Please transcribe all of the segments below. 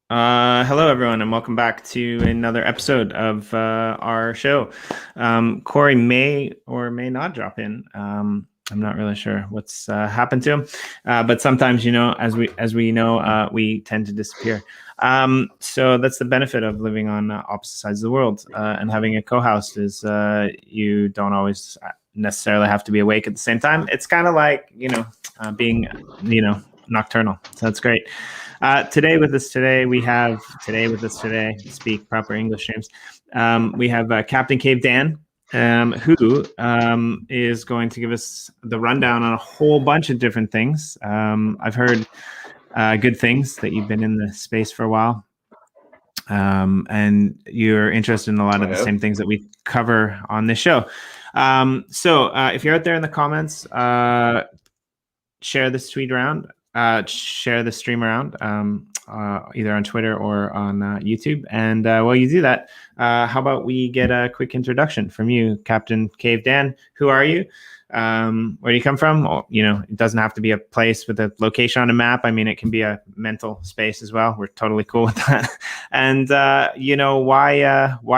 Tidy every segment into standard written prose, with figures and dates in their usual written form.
Hello, everyone, and welcome back to another episode of our show. Corey may or may not drop in. I'm not really sure what's happened to him, but sometimes, as we know, we tend to disappear. So that's the benefit of living on opposite sides of the world and having a co-host is you don't always necessarily have to be awake at the same time. It's kind of like being nocturnal. So that's great. Today with us today, speak proper English, James. We have CaptainCaveDann, who is going to give us the rundown on a whole bunch of different things. I've heard good things that you've been in the space for a while. And you're interested in a lot of the same things that we cover on this show. So if you're out there in the comments, share this tweet around. Share the stream around, either on Twitter or on YouTube. And while you do that, how about we get a quick introduction from you, CaptainCaveDann? Who are you? Where do you come from? Well, it doesn't have to be a place with a location on a map. I mean, it can be a mental space as well. We're totally cool with that. And, why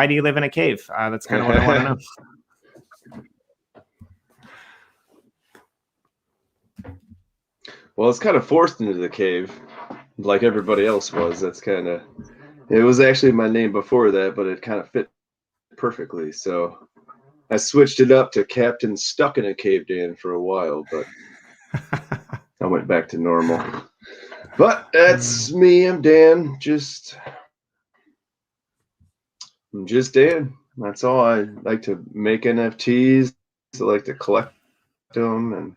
do you live in a cave? That's kind of what I want to know. Well, it's kind of forced into the cave, like everybody else was. It was actually my name before that, but it kind of fit perfectly. So I switched it up to Captain Stuck in a Cave Dan for a while, but I went back to normal. But that's me. I'm Dan. I'm just Dan. That's all. I like to make NFTs. I like to collect them and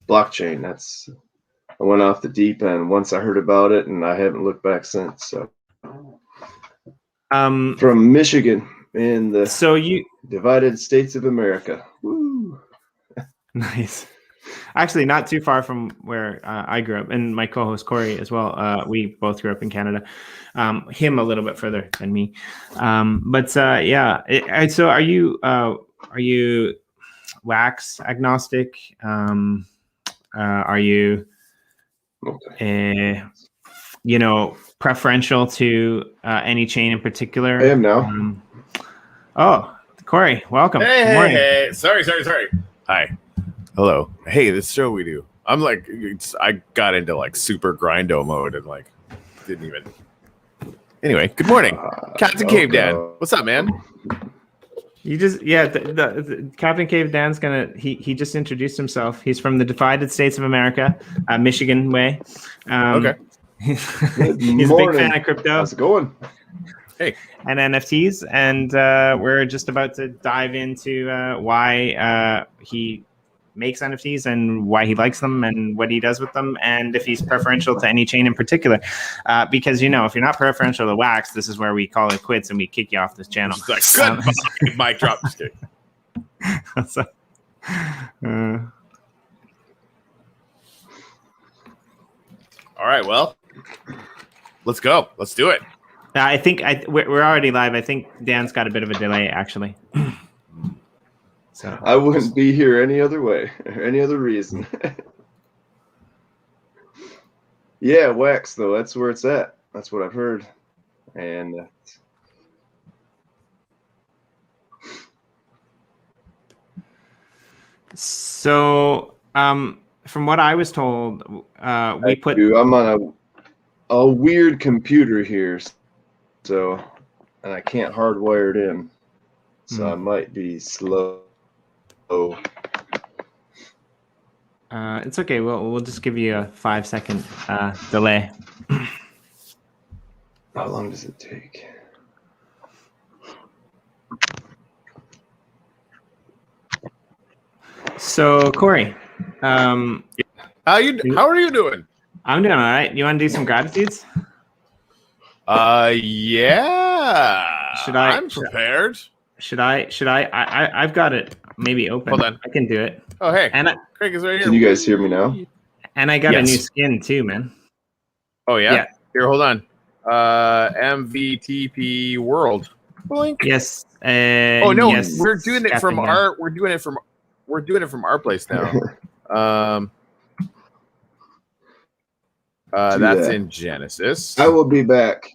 blockchain. I went off the deep end once I heard about it, and I haven't looked back since. So, from Michigan in the divided states of America. Woo. Nice. Actually, not too far from where I grew up, and my co-host Corey as well. We both grew up in Canada. Him a little bit further than me, yeah. So, are you wax agnostic? Are you, preferential to any chain in particular? I am now. Corey, welcome. Hey. Sorry. Hi. Hello. Hey, this show we do. I'm like, I got into like super grindo mode and like didn't even. Anyway, good morning, CaptainCaveDann. What's up, man? You just the CaptainCaveDann's gonna he just introduced himself. He's from the divided states of America, Michigan way. Okay. He's a big fan of crypto. How's it going? Hey. And NFTs, and we're just about to dive into why he makes NFTs and why he likes them and what he does with them, and if he's preferential to any chain in particular. Because if you're not preferential to wax, this is where we call it quits and we kick you off this channel. It's like, good. Mic drop. Just kidding. So, all right, well, let's go. Let's do it. I think we're already live. I think Dan's got a bit of a delay, actually. So I wouldn't be here any other way, or any other reason. Yeah, wax though. That's where it's at. That's what I've heard. And so, from what I was told, I'm on a weird computer here, so and I can't hardwire it in, so I might be slow. It's okay. We'll just give you a 5-second delay. How long does it take? So, Corey, how are you doing? I'm doing all right. You want to do some gratitudes? Yeah. I'm prepared. Should I? I've got it maybe open. Hold on. I can do it. Oh, hey. And Craig is right here. Can you guys hear me now? And I got a new skin too, man. Oh, yeah? Here, hold on. MVTP World. Blink. Yes. Oh no, yes, we're doing it from our place now. That's in Genesis. I will be back.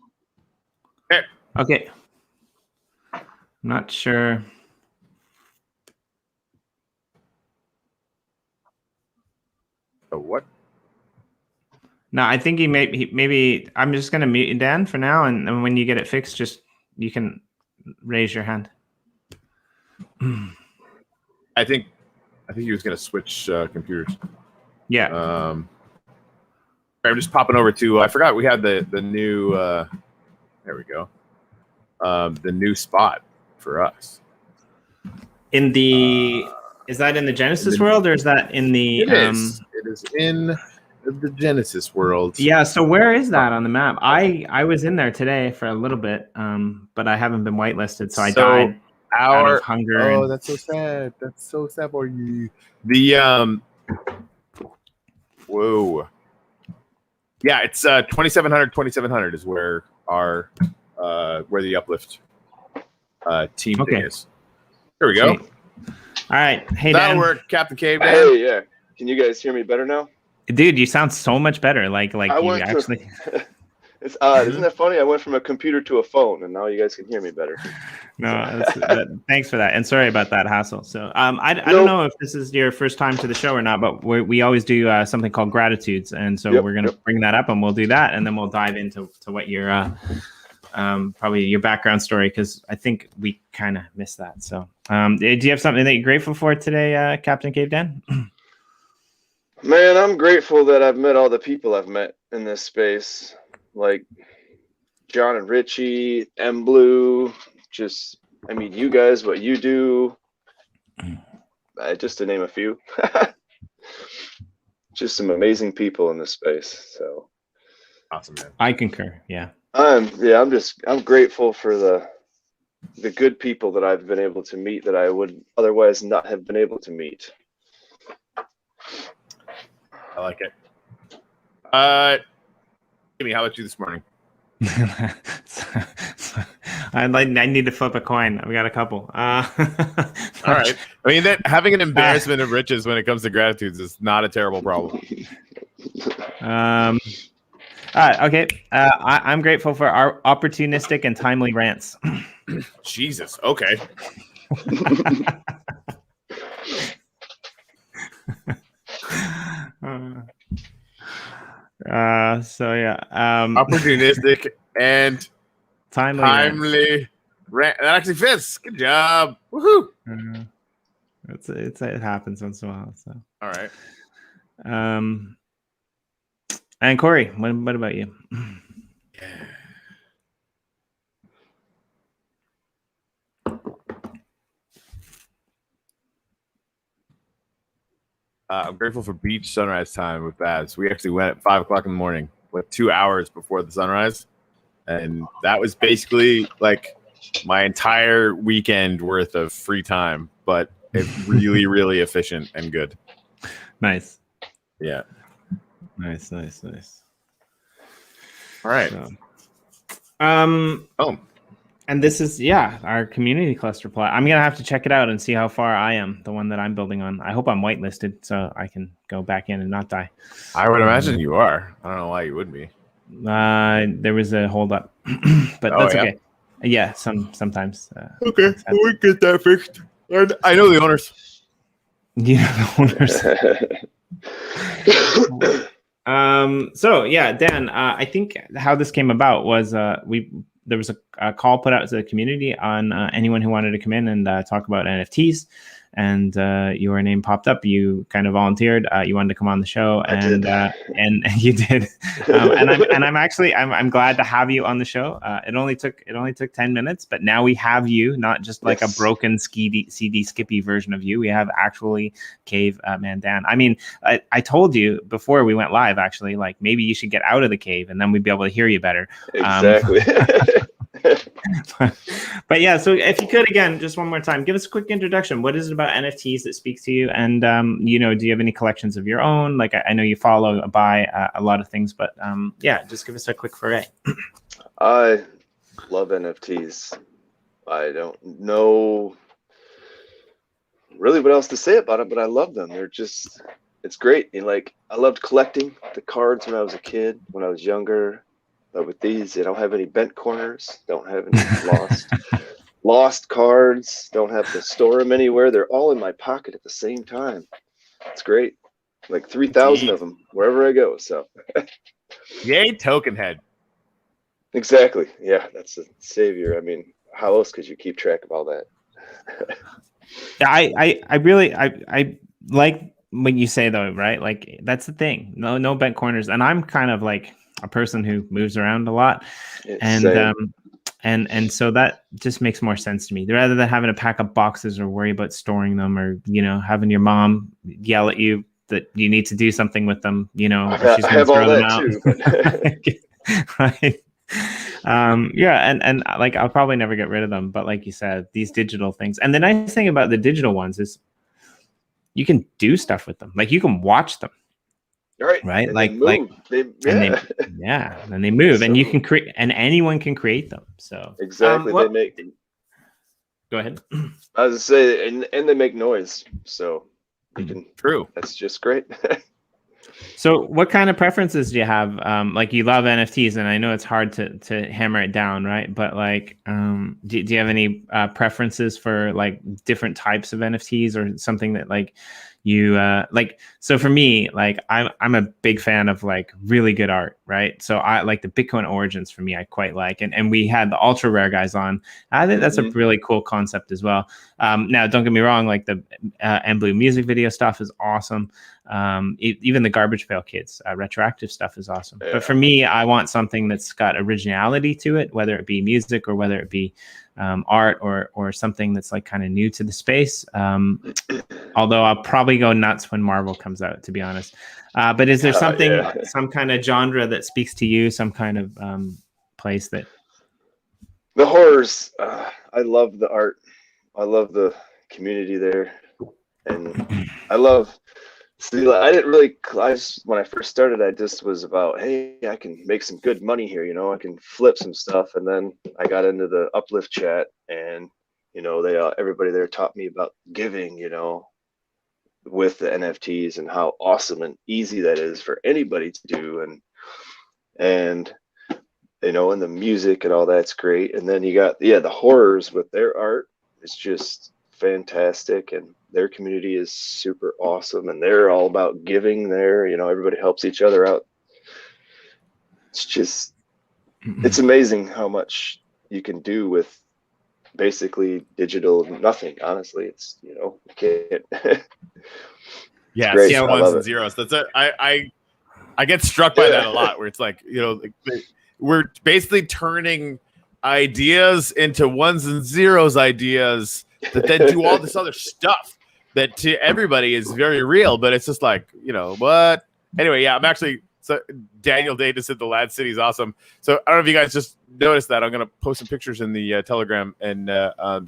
Okay. I'm not sure. What? No, I think maybe I'm just gonna mute you, Dan, for now, and when you get it fixed, just you can raise your hand. I think he was gonna switch computers. Yeah. I'm just popping over to. I forgot we had the new. There we go. The new spot for us. In the is that in the Genesis world, or is that in the? It is in the Genesis world. Yeah. So where is that on the map? I was in there today for a little bit, but I haven't been whitelisted, so I died out of hunger. Oh, that's so sad. That's so sad for you. The Whoa. Yeah, it's 2700 is where our where the uplift team thing is. Here we go. Sweet. All right. Hey, that'll Dan. work, CaptainCaveDann. Hey, yeah. Can you guys hear me better now? Dude, you sound so much better. Like you actually. It's odd, isn't that funny? I went from a computer to a phone, and now you guys can hear me better. No, thanks for that, and sorry about that hassle. So, I don't know if this is your first time to the show or not, but we always do something called gratitudes, and so we're gonna bring that up, and we'll do that, and then we'll dive into what your probably your background story, because I think we kind of missed that. So, do you have something that you're grateful for today, CaptainCaveDann? Man, I'm grateful that I've met all the people I've met in this space, like John and Richie, M Blue, you guys, what you do, just to name a few. Just some amazing people in this space. So awesome, man. I concur. Yeah. I'm grateful for the good people that I've been able to meet that I would otherwise not have been able to meet. I like it. Jimmy, how about you this morning? I need to flip a coin. We got a couple. All right. I mean, having an embarrassment of riches when it comes to gratitudes is not a terrible problem. Okay. I'm grateful for our opportunistic and timely rants. Jesus. Okay. So yeah. Opportunistic and timely rant. That actually fits. Good job. Woohoo. It happens once in a while. So all right. And Corey, what about you? I'm grateful for beach sunrise time with Baz. We actually went at 5 o'clock in the morning, like 2 hours before the sunrise. And that was basically like my entire weekend worth of free time, but it's really, really efficient and good. Nice. Yeah. Nice. All right. So, and this is our community cluster plot. I'm gonna have to check it out and see how far I am, the one that I'm building on. I hope I'm whitelisted so I can go back in and not die. I would imagine you are. I don't know why you would be. There was a hold up, but that's okay. Yeah, sometimes. Okay, we get that fixed. And I know the owners. Yeah, the owners. So yeah, Dan, I think how this came about was there was a call put out to the community on anyone who wanted to come in and talk about NFTs, and your name popped up. You kind of volunteered. You wanted to come on the show, and you did. I'm glad to have you on the show. It only took 10 minutes, but now we have you, not just like a broken CD Skippy version of you. We have actually Caveman Dan. I mean, I told you before we went live, actually, like maybe you should get out of the cave, and then we'd be able to hear you better. Exactly. But yeah, so if you could, again, just one more time, give us a quick introduction. What is it about NFTs that speaks to you? And, do you have any collections of your own? Like, I know you buy a lot of things, but just give us a quick foray. I love NFTs. I don't know really what else to say about it, but I love them. it's great. And like, I loved collecting the cards when I was a kid, when I was younger. But with these, they don't have any bent corners, don't have any lost cards, don't have to store them anywhere. They're all in my pocket at the same time. It's great. Like 3,000 of them wherever I go. So, yay, token head. exactly. Yeah, that's the savior. I mean, how else could you keep track of all that? I really like when you say though, right? Like that's the thing. No bent corners. And I'm kind of like a person who moves around a lot, and so that just makes more sense to me rather than having to pack up boxes or worry about storing them, or having your mom yell at you that you need to do something with them. Or she's going to throw them out. Too, right. And like I'll probably never get rid of them, but like you said, these digital things. And the nice thing about the digital ones is you can do stuff with them. Like you can watch them. Right. And like and they move, and you can create, and anyone can create them. So exactly. They make. Go ahead. I was to say, and they make noise. So you can. True. That's just great. So what kind of preferences do you have? Like you love NFTs, and I know it's hard to hammer it down, right? But like, do you have any preferences for like different types of NFTs, or something that like you like? So for me, like I'm a big fan of like really good art, right? So I like the Bitcoin Origins for me, I quite like, and we had the ultra rare guys on. I think that's a really cool concept as well. Now don't get me wrong, like the Blue music video stuff is awesome. Even the Garbage Pail Kids retroactive stuff is awesome. Yeah. But for me, I want something that's got originality to it, whether it be music or whether it be art or something that's like kind of new to the space. Although I'll probably go nuts when Marvel comes out, to be honest. But is there something, some kind of genre that speaks to you, some kind of place that? The horrors. I love the art. I love the community there. And I love... See, I didn't really. When I first started, I just was about, hey, I can make some good money here. I can flip some stuff. And then I got into the Uplift chat, and everybody there taught me about giving. With the NFTs and how awesome and easy that is for anybody to do, and the music and all that's great. And then you got the horrors with their art. It's just fantastic, and their community is super awesome, and they're all about giving there. Everybody helps each other out. It's just, it's amazing how much you can do with basically digital nothing. Honestly, it's, you can't. Yeah, ones and zeros. That's it. I get struck by that a lot, where it's like, we're basically turning ideas into ones and zeros ideas that then do all this other stuff that to everybody is very real, but it's just like, what? Anyway, yeah, I'm actually, so Daniel Day just said the Lad City is awesome. So I don't know if you guys just noticed that. I'm going to post some pictures in the Telegram and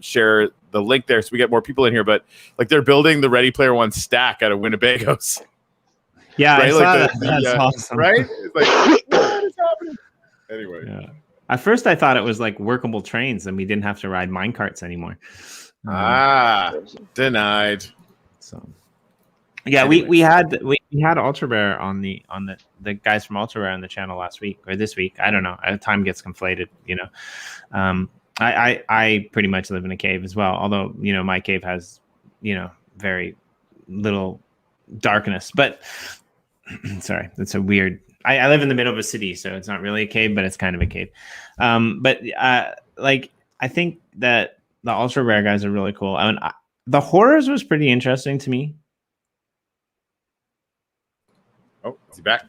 share the link there so we get more people in here. But like they're building the Ready Player One stack out of Winnebagos. Yeah, right? I saw that. That's awesome. Right? It's like, what is happening? Anyway. Yeah. At first I thought it was like workable trains and we didn't have to ride minecarts anymore. Denied. So yeah, anyway. we had Ultra Rare on the guys from Ultra Rare on the channel last week or this week. I don't know. Time gets conflated, I pretty much live in a cave as well, although my cave has very little darkness. But sorry, that's a weird. I live in the middle of a city, so it's not really a cave, but it's kind of a cave. But I think that the Ultra Rare guys are really cool. I mean, the horrors was pretty interesting to me. Oh, is he back?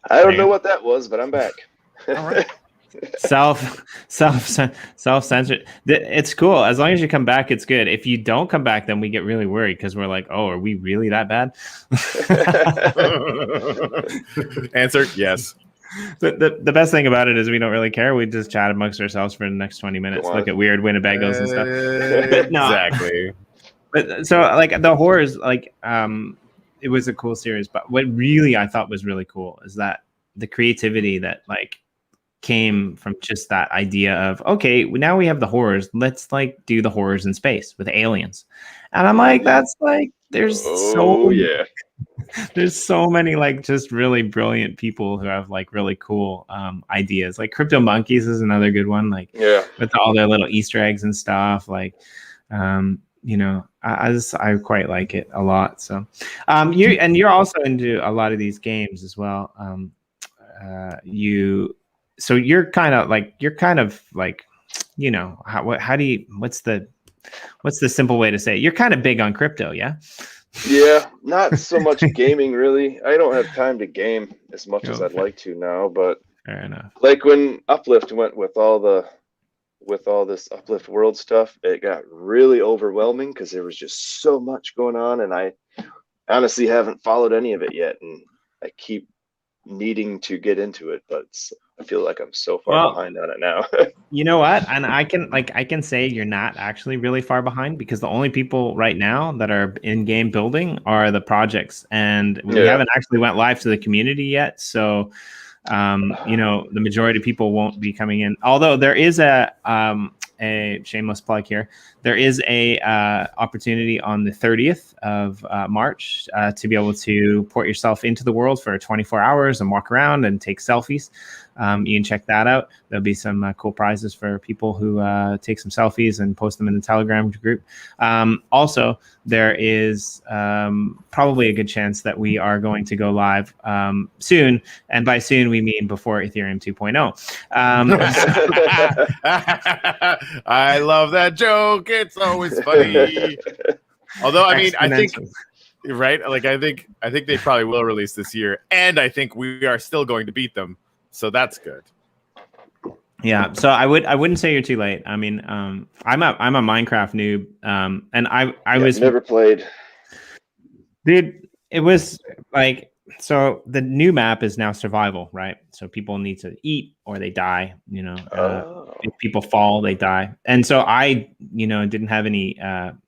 I don't know what that was, but I'm back. All right. Self-censored. It's cool. As long as you come back, it's good. If you don't come back, then we get really worried because we're like, oh, are we really that bad? Answer, yes. The best thing about it is we don't really care. We just chat amongst ourselves for the next 20 minutes, look at weird Winnebagos and stuff. But no, exactly. But so like the horrors, like it was a cool series. But what really I thought was really cool is that the creativity that like came from just that idea of, okay, now we have the horrors, let's like do the horrors in space with aliens. And I'm like, that's like, there's there's so many like just really brilliant people who have like really cool ideas. Like Crypto Monkeys is another good one. Like with all their little Easter eggs and stuff. Like I quite like it a lot. So you're also into a lot of these games as well. You're kind of like what's the simple way to say it? You're kind of big on crypto, yeah? Yeah, not so much gaming really. I don't have time to game as much as I'd like to now, but fair enough. Like when Uplift went with all this Uplift World stuff, it got really overwhelming because there was just so much going on, and I honestly haven't followed any of it yet, and I keep needing to get into it, but I feel like I'm so far behind on it now. You know what? And I can say you're not actually really far behind, because the only people right now that are in game building are the projects, and we haven't actually went live to the community yet. So, the majority of people won't be coming in. Although there is a shameless plug here. There is a opportunity on the 30th of March to be able to port yourself into the world for 24 hours and walk around and take selfies. You can check that out. There'll be some cool prizes for people who take some selfies and post them in the Telegram group. Also, there is probably a good chance that we are going to go live soon. And by soon, we mean before Ethereum 2.0. I love that joke. It's always funny. Although, I mean, I think, right? Like, I think they probably will release this year. And I think we are still going to beat them. So that's good. Yeah, so I wouldn't say you're too late. I mean, I'm a Minecraft noob, and I was never played. Dude, it was like, so the new map is now survival, right? So people need to eat or they die. If people fall, they die. And so I, didn't have any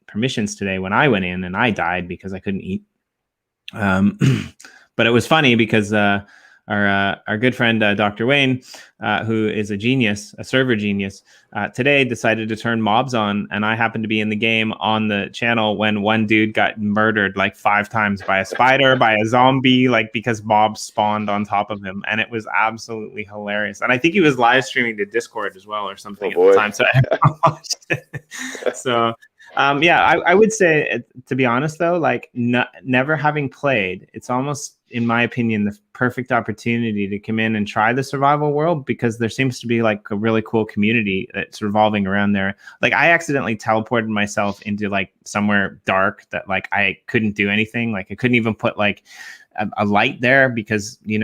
permissions today when I went in, and I died because I couldn't eat. But it was funny because our good friend Dr. Wayne, who is a server genius, today decided to turn mobs on, and I happened to be in the game on the channel when one dude got murdered like 5 times by a spider, by a zombie, like because mobs spawned on top of him, and it was absolutely hilarious. And I think he was live streaming to Discord as well or something at the time, so I watched it. So. I would say, to be honest, though, like never having played, it's almost, in my opinion, the perfect opportunity to come in and try the survival world, because there seems to be like a really cool community that's revolving around there. Like I accidentally teleported myself into like somewhere dark that like I couldn't do anything. Like I couldn't even put like a light there because you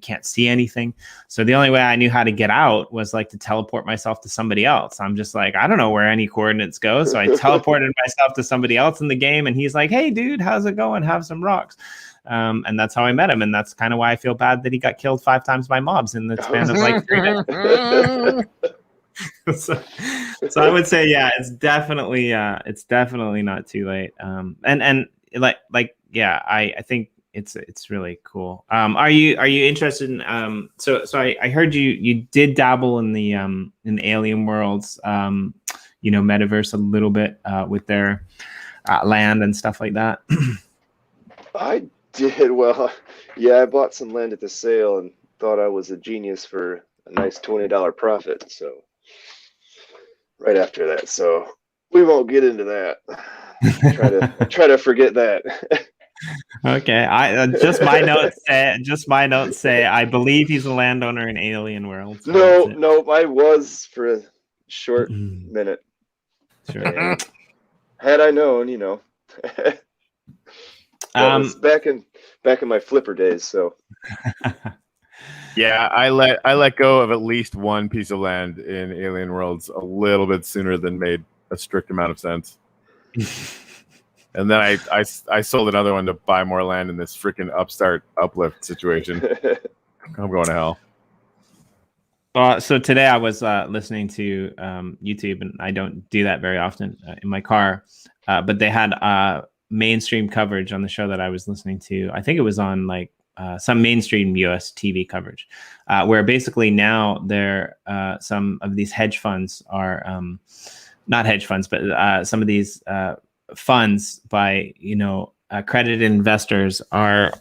can't see anything. So the only way I knew how to get out was like to teleport myself to somebody else. I'm just like, I don't know where any coordinates go. So I teleported myself to somebody else in the game, and he's like, hey dude, how's it going? Have some rocks. And that's how I met him. And that's kind of why I feel bad that he got killed 5 times by mobs in the span of like 3 minutes. So I would say, yeah, it's definitely not too late. I think it's really cool. Are you interested in so I heard you did dabble in the alien worlds, metaverse a little bit with their land and stuff like that? I did. Well, yeah, I bought some land at the sale and thought I was a genius for a nice $20 profit. So right after that, so we won't get into that. Try to forget that. Okay, I just my notes say I believe he's a landowner in Alien World. So no, I was for a short minute. Sure. Had I known, That was back in my flipper days. So yeah, I let go of at least one piece of land in Alien Worlds a little bit sooner than made a strict amount of sense. And then I sold another one to buy more land in this freaking upstart uplift situation. I'm going to hell. So today I was listening to YouTube, and I don't do that very often in my car. But they had mainstream coverage on the show that I was listening to. I think it was on like some mainstream US TV coverage, where basically now some of these hedge funds are not hedge funds, but some of these funds by accredited investors are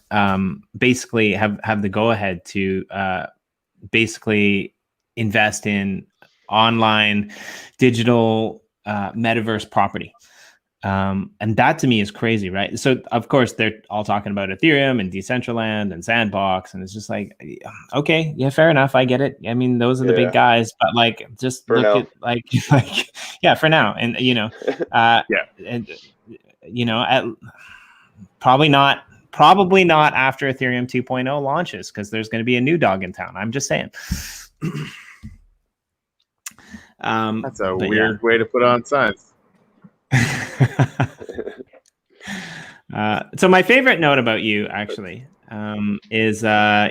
basically have the go ahead to basically invest in online digital metaverse property. And that to me is crazy, right? So of course they're all talking about Ethereum and Decentraland and Sandbox, and it's just like, okay, yeah, fair enough, I get it. I mean, those are the big guys, but like, just For look now. at like, yeah, for now, and and probably not after Ethereum 2.0 launches, because there's going to be a new dog in town. I'm just saying. That's a weird way to put on signs. So my favorite note about you actually is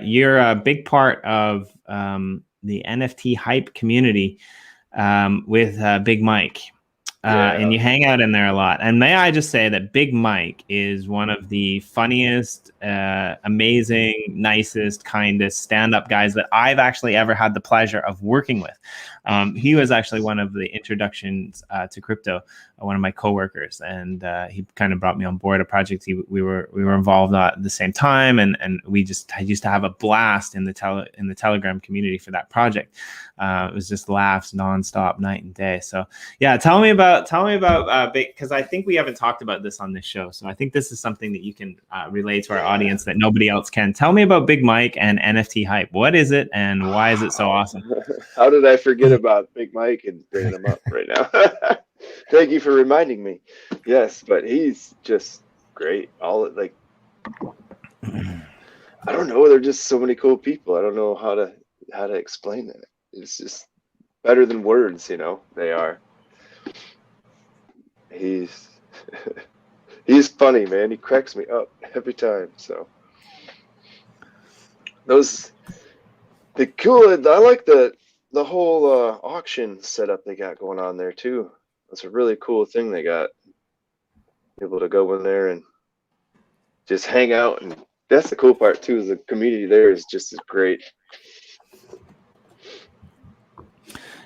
you're a big part of the NFT hype community with Big Mike. And you hang out in there a lot. And may I just say that Big Mike is one of the funniest, amazing, nicest, kindest stand-up guys that I've actually ever had the pleasure of working with. He was actually one of the introductions to crypto, one of my coworkers, and he kind of brought me on board a project we were involved at the same time, and I used to have a blast in the Telegram community for that project. It was just laughs nonstop, night and day. So yeah, tell me about because I think we haven't talked about this on this show. So I think this is something that you can relay to our audience that nobody else can. Tell me about Big Mike and NFT hype. What is it, and why is it so awesome? How did I forget about Big Mike and bringing him up right now? Thank you for reminding me. Yes, but he's just great. I don't know. They're just so many cool people. I don't know how to explain that. It's just better than words, they are. He's funny, man. He cracks me up every time. So I like the whole auction setup they got going on there too. That's a really cool thing they got. Able to go in there and just hang out, and that's the cool part too. Is the community there is just as great.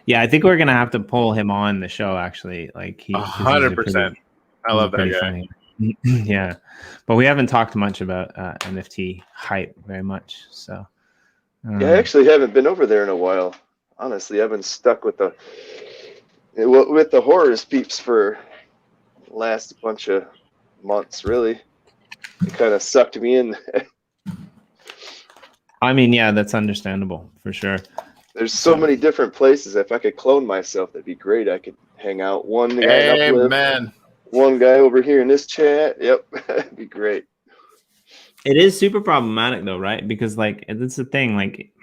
Yeah, I think we're gonna have to pull him on the show. Actually, like 100%. I love that guy. Funny. Yeah, but we haven't talked much about NFT hype very much. So yeah, I actually haven't been over there in a while. Honestly, I've been stuck with the horrors peeps for the last bunch of months. Really, it kind of sucked me in. I mean, yeah, that's understandable for sure. There's so many different places. If I could clone myself, that'd be great. I could hang out one guy in Uplift, one guy over here in this chat. Yep, that'd be great. It is super problematic though, right? Because like that's the thing. Like,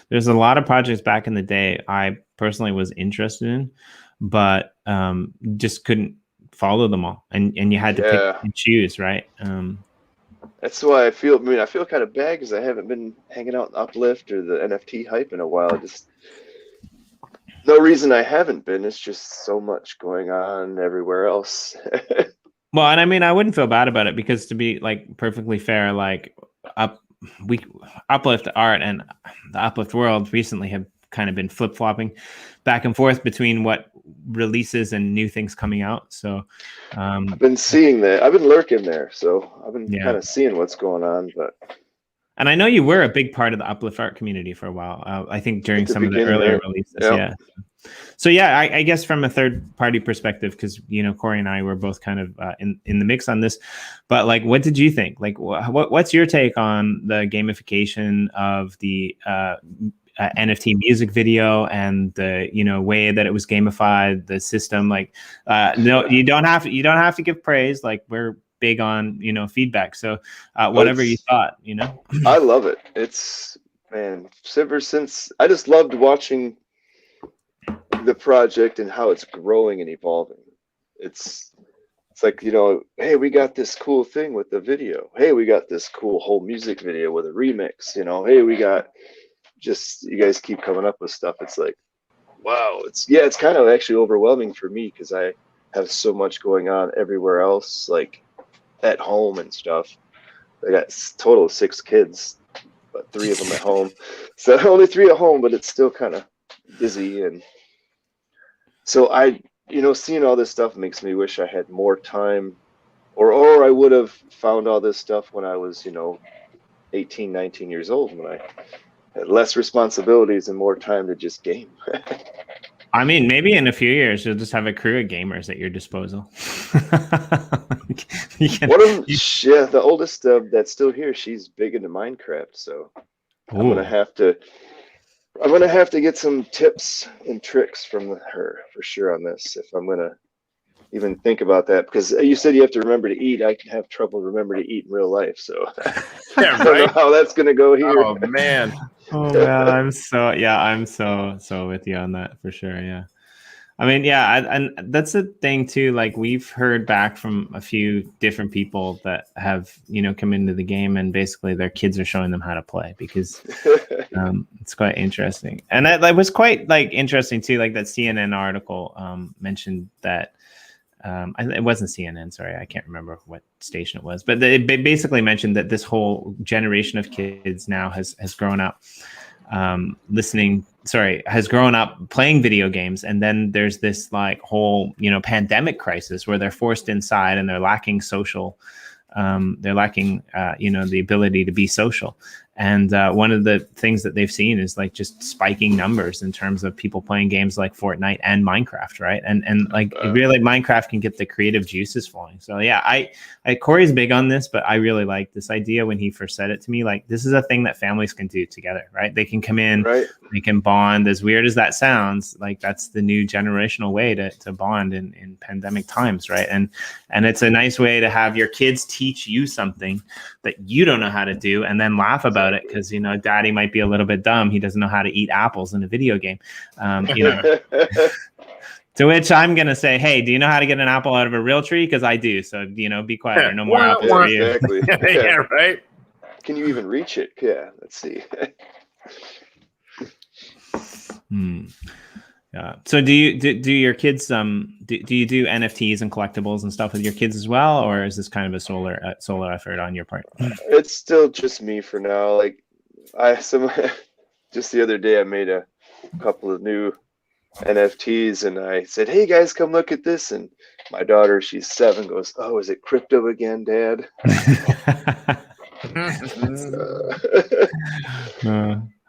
there's a lot of projects back in the day I personally was interested in, but just couldn't follow them all, and you had to pick and choose, right? That's why I feel kind of bad because I haven't been hanging out in Uplift or the NFT hype in a while. Just no reason I haven't been. It's just so much going on everywhere else. Well, and I mean, I wouldn't feel bad about it because, to be like perfectly fair, like Uplift art and the Uplift world recently have kind of been flip-flopping back and forth between what releases and new things coming out. So I've been seeing that. I've been lurking there, so I've been kind of seeing what's going on. And I know you were a big part of the Uplift art community for a while. I think during some of the earlier releases. Yeah. So yeah, I guess from a third-party perspective, because Corey and I were both kind of in the mix on this. But like, what did you think? Like, what's your take on the gamification of the NFT music video and the way that it was gamified, the system? Like, no, you don't have to give praise. Like, we're big on feedback. So whatever you thought, I love it. It's, man, ever since I just loved watching the project and how it's growing and evolving. It's like, hey, we got this cool thing with the video. Hey, we got this cool whole music video with a remix. Hey, we got you guys keep coming up with stuff. It's like, wow. It's kind of actually overwhelming for me because I have so much going on everywhere else, like at home and stuff. I got a total of 6 kids, but 3 of them at home. So only 3 at home, but it's still kind of busy. And so seeing all this stuff makes me wish I had more time or I would have found all this stuff when I was, 18, 19 years old, when I had less responsibilities and more time to just game. I mean, maybe in a few years you'll just have a crew of gamers at your disposal. One of them, yeah, the oldest that's still here, she's big into Minecraft, so I'm gonna have to get some tips and tricks from her for sure on this, if I'm gonna even think about that, because you said you have to remember to eat. I have trouble remembering to eat in real life, so Yeah, I don't know how that's gonna go here. Oh man. Oh man, I'm so with you on that for sure. Yeah. I mean, yeah, and that's the thing too. Like, we've heard back from a few different people that have, come into the game, and basically their kids are showing them how to play, because it's quite interesting. And that was quite interesting too. Like, that CNN article mentioned that it wasn't CNN. Sorry, I can't remember what station it was, but they basically mentioned that this whole generation of kids now has grown up has grown up playing video games, and then there's this whole pandemic crisis where they're forced inside and they're lacking social the ability to be social. And one of the things that they've seen is just spiking numbers in terms of people playing games like Fortnite and Minecraft, right? And really, Minecraft can get the creative juices flowing. So yeah, I Corey's big on this, but I really like this idea when he first said it to me. This is a thing that families can do together, right? They can come in, right? They can bond. As weird as that sounds, that's the new generational way to bond in pandemic times, right? And it's a nice way to have your kids teach you something that you don't know how to do, and then laugh about it because daddy might be a little bit dumb. He doesn't know how to eat apples in a video game. To which I'm gonna say, hey, do you know how to get an apple out of a real tree? Because I do. So be quiet. There are no more apples for you. Exactly. Yeah, right. Can you even reach it? Yeah. Let's see. Yeah. So do your kids do you do NFTs and collectibles and stuff with your kids as well, or is this kind of a solo effort on your part? It's still just me for now. Just the other day I made a couple of new NFTs, and I said, "Hey guys, come look at this." And my daughter, she's 7, goes, "Oh, is it crypto again, Dad?"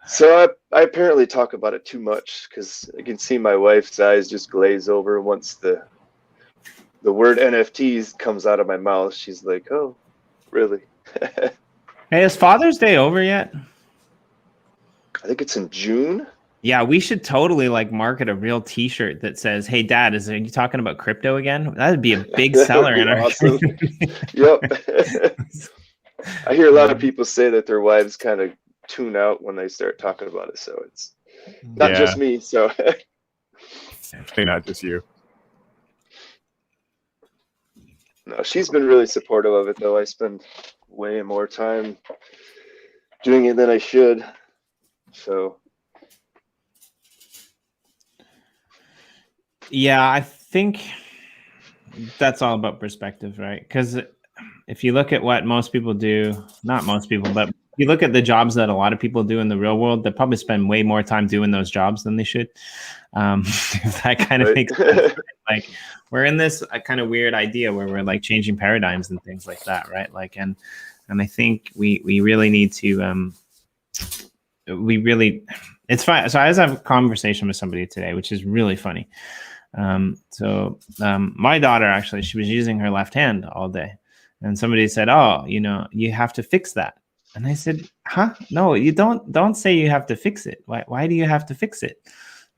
So I apparently talk about it too much, because I can see my wife's eyes just glaze over once the word NFTs comes out of my mouth. She's like, "Oh, really?" Hey, is Father's Day over yet? I think it's in June. Yeah, we should totally market a real T-shirt that says, "Hey, Dad, are you talking about crypto again?" That'd be a big seller in our community. Yep. I hear a lot of people say that their wives kind of tune out when they start talking about it, so it's not just me. So definitely not just you. No, she's been really supportive of it, though. I spend way more time doing it than I should. So yeah, I think that's all about perspective, right? Because if you look at what most people do, not most people, but you look at the jobs that a lot of people do in the real world, they probably spend way more time doing those jobs than they should. If that kind of makes sense. We're in this kind of weird idea where we're changing paradigms and things like that, right? And I think we really need to it's fine. So I was having a conversation with somebody today, which is really funny. My daughter, actually, she was using her left hand all day, and somebody said, "Oh, you have to fix that." And I said, "Huh? No, you don't say you have to fix it. Why do you have to fix it?"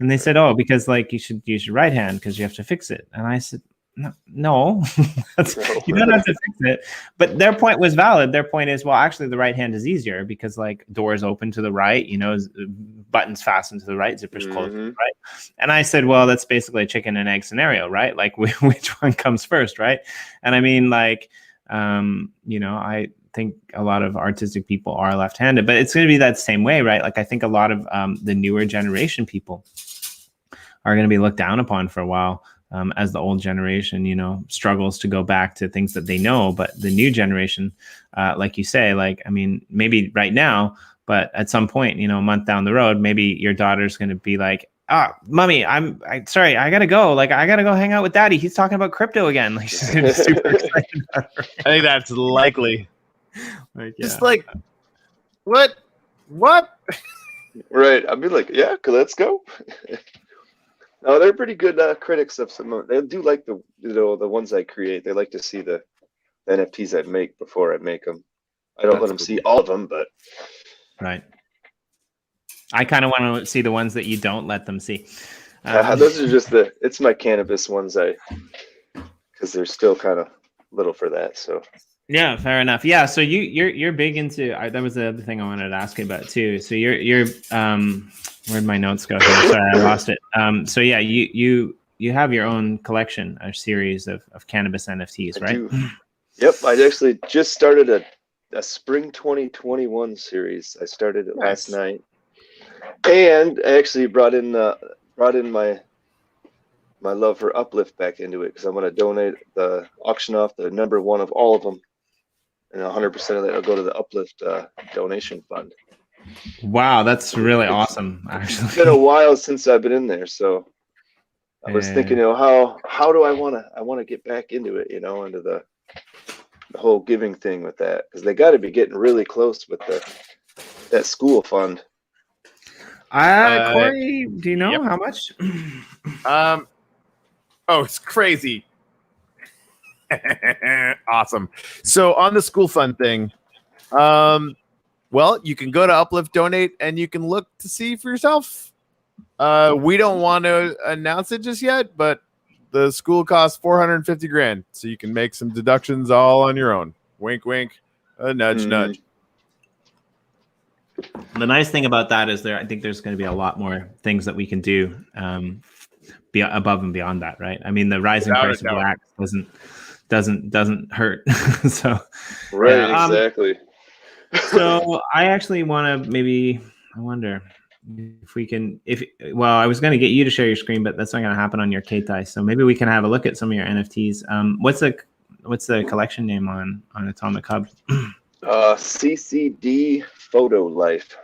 And they said, "Oh, because you should use your right hand because you have to fix it." And I said, "No, you don't have to fix it." But their point was valid. Their point is, well, actually the right hand is easier because doors open to the right, buttons fasten to the right, zippers close to the right. And I said, well, that's basically a chicken and egg scenario, right? Which one comes first, right? And I mean, I think a lot of artistic people are left-handed, but it's going to be that same way, right? I think a lot of the newer generation people are going to be looked down upon for a while, as the old generation, struggles to go back to things that they know. But the new generation, like you say, maybe right now, but at some point, a month down the road, maybe your daughter's going to be like, mommy, I'm sorry, I gotta go. Like, I gotta go hang out with daddy. He's talking about crypto again. Like, she's gonna be super excited about it. I think that's likely. Like, Just like, what? Right. I'd be like, yeah, let's go. No, they're pretty good critics of some. They do like the ones I create. They like to see the NFTs I make before I make them. I don't let them see all of them, but right. I kind of want to see the ones that you don't let them see. Those are just it's my cannabis ones, because they're still kind of little for that. So yeah, fair enough. Yeah, so you're big into. That was the other thing I wanted to ask you about too. So you're where'd my notes go here? Sorry, I lost it. So yeah, you have your own collection, a series of cannabis NFTs, right? Yep, I actually just started a spring 2021 series. I started it last night, and I actually brought in my love for Uplift back into it, because I'm going to auction off the number one of all of them, and 100% of that will go to the Uplift donation fund. Wow, that's really awesome. Actually, it's been a while since I've been in there, so I was thinking, how do I want to get back into it, into the whole giving thing with that, because they got to be getting really close with that school fund. Corey, do you know how much? Oh, it's crazy. Awesome. So on the school fund thing, well, you can go to Uplift Donate and you can look to see for yourself. We don't want to announce it just yet, but the school costs $450,000, so you can make some deductions all on your own. Wink, wink. A nudge, nudge. The nice thing about that is I think there's going to be a lot more things that we can do above and beyond that, right? I mean, the rising price of DACs doesn't hurt. So right, exactly. So I actually want to I wonder if we can, I was going to get you to share your screen, but that's not going to happen on your Keitai. So maybe we can have a look at some of your NFTs. What's the collection name on Atomic Hub? CCD Photo Life.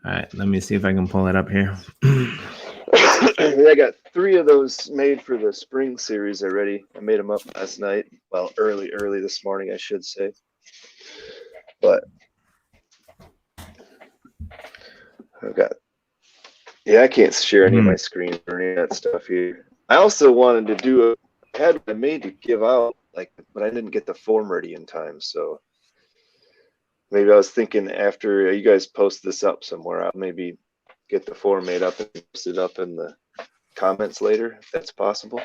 All right, let me see if I can pull it up here. I got 3 of those made for the spring series already. I made them up last night. Well, early this morning, I should say. But I can't share any of my screen or any of that stuff here. I also wanted to do I made to give out, but I didn't get the form ready in time. So maybe I was thinking after you guys post this up somewhere, I'll maybe get the form made up and post it up in the comments later, if that's possible.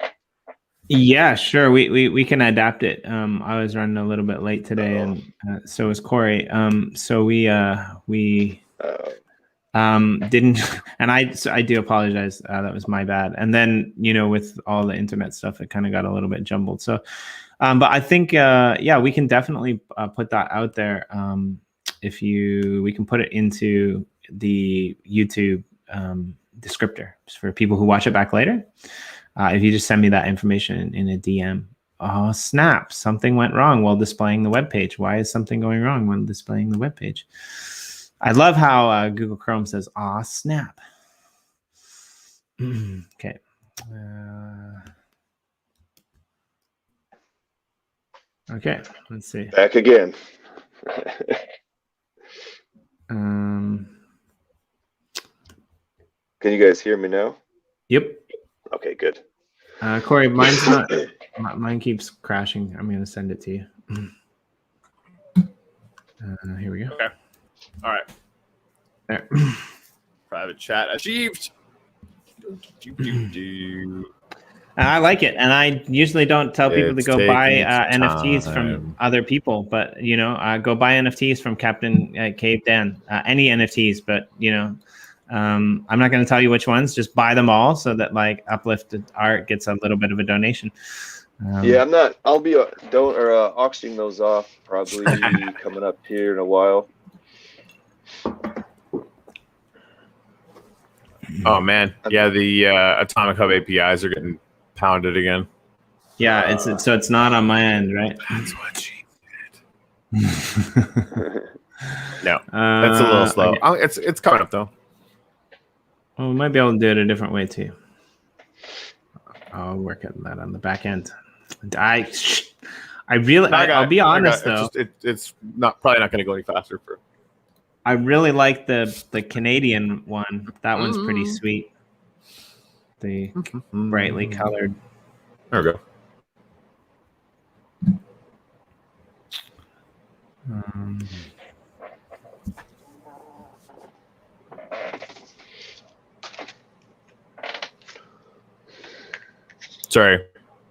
Yeah, sure. We can adapt it. I was running a little bit late today, and so was Corey. So we didn't, and I do apologize. That was my bad. And then with all the internet stuff, it kind of got a little bit jumbled. So, but I think we can definitely put that out there. We can put it into the YouTube descriptor for people who watch it back later. If you just send me that information in a DM. Oh, snap. Something went wrong while displaying the web page. Why is something going wrong when displaying the web page? I love how Google Chrome says, "Aw, snap." Okay. Okay, let's see. Back again. Can you guys hear me now? Yep. Okay, good. Corey, mine's not. Mine keeps crashing. I'm going to send it to you. Here we go. Okay. All right. There. Private chat achieved. I like it, and I usually don't tell people to go buy NFTs from other people, but go buy NFTs from CaptainCaveDann. Any NFTs, but I'm not going to tell you which ones. Just buy them all, so that uplifted art gets a little bit of a donation. I'm not. I'll be auctioning those off probably coming up here in a while. Oh man, yeah, the Atomic Hub APIs are getting pounded again. Yeah, it's not on my end, right? That's what she did. No, that's a little slow. Okay. It's coming up though. Well, we might be able to do it a different way too. I'll work on that on the back end. I'll be honest though. It's not probably not going to go any faster for. I really like the Canadian one. That one's pretty sweet. The brightly colored. There we go. Sorry,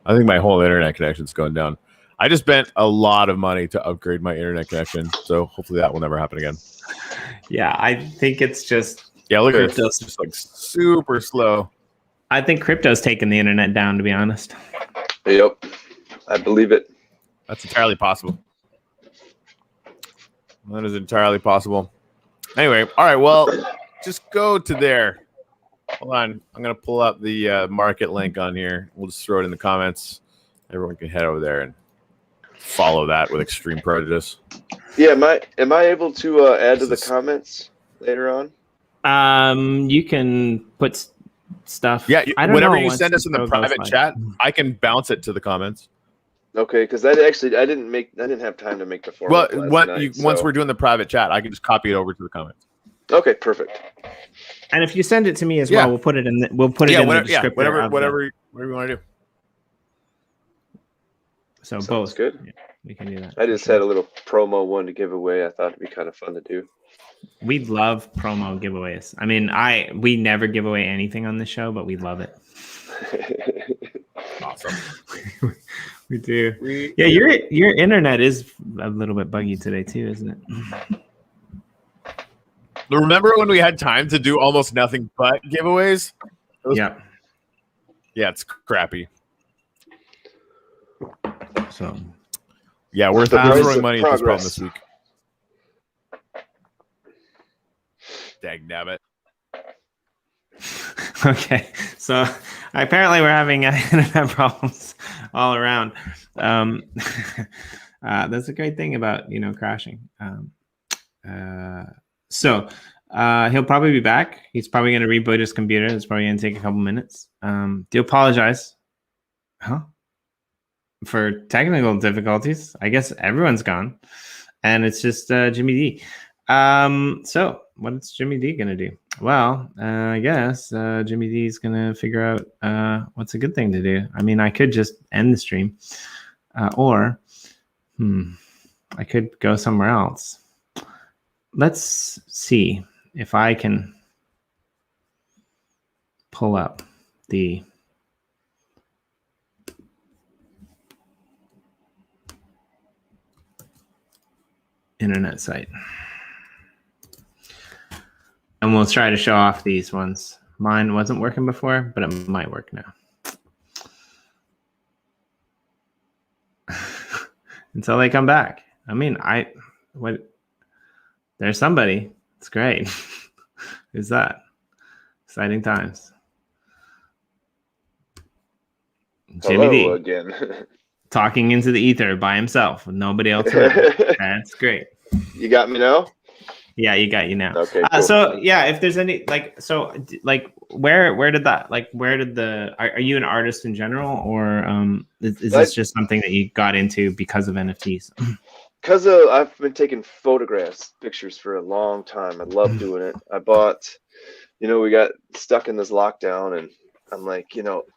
I think my whole internet connection's going down. I just spent a lot of money to upgrade my internet connection, so hopefully that will never happen again. Yeah, I think it's just look at this. It's just like super slow. I think crypto's taking the internet down, to be honest. Yep, I believe it. That's entirely possible. That is entirely possible. Anyway, all right. Well, just go to there. Hold on. I'm going to pull up the market link on here. We'll just throw it in the comments. Everyone can head over there and follow that with extreme prejudice. Yeah, am I able to add to the comments later on? You can put stuff. Yeah, whatever you send us in the private chat, I can bounce it to the comments. Okay, because I didn't have time to make the format. Well, once we're doing the private chat, I can just copy it over to the comments. Okay, perfect. And if you send it to me as well, we'll put it in. We'll put it in the description. Whatever you want to do. So Sounds both. Good. Yeah, we can do that. I just had a little promo one to give away. I thought it'd be kind of fun to do. We love promo giveaways. I mean, we never give away anything on the show, but we love it. Awesome. We do. Yeah, your internet is a little bit buggy today too, isn't it? Remember when we had time to do almost nothing but giveaways? Yeah. Yeah, it's crappy. So, yeah, we're throwing money at this problem this week. Dagnabbit. Okay, so apparently we're having internet problems all around. That's a great thing about crashing. So he'll probably be back. He's probably going to reboot his computer. It's probably going to take a couple minutes. Do apologize, for technical difficulties. I guess everyone's gone, and it's just Jimmy D. So what's Jimmy D going to do? Well, I guess Jimmy D is going to figure out what's a good thing to do. I mean, I could just end the stream, or I could go somewhere else. Let's see if I can pull up the internet site. And we'll try to show off these ones. Mine wasn't working before, but it might work now. Until they come back. I mean, there's somebody. It's great. Who's that? Exciting times. Jimmy D again. talking into the ether by himself with nobody else around. That's great. You got me now? Yeah, you now. Okay. Cool. So yeah, if there's any where did the are you an artist in general, or is this just something that you got into because of NFTs? Because I've been taking pictures for a long time. I love doing it. I bought, we got stuck in this lockdown, and I'm like,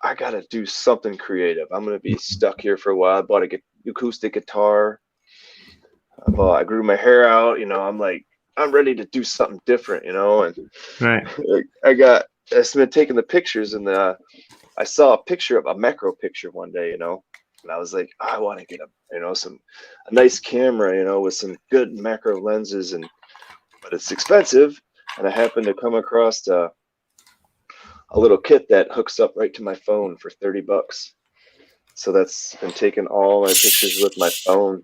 I gotta do something creative. I'm gonna be stuck here for a while. I bought an acoustic guitar. I grew my hair out. I'm like, I'm ready to do something different, and right. I've been taking the pictures, and I saw a picture of a macro picture one day, and I was like, I want to get a nice camera, with some good macro lenses, but it's expensive. And I happened to come across a little kit that hooks up right to my phone for $30. So that's been taking all my pictures with my phone.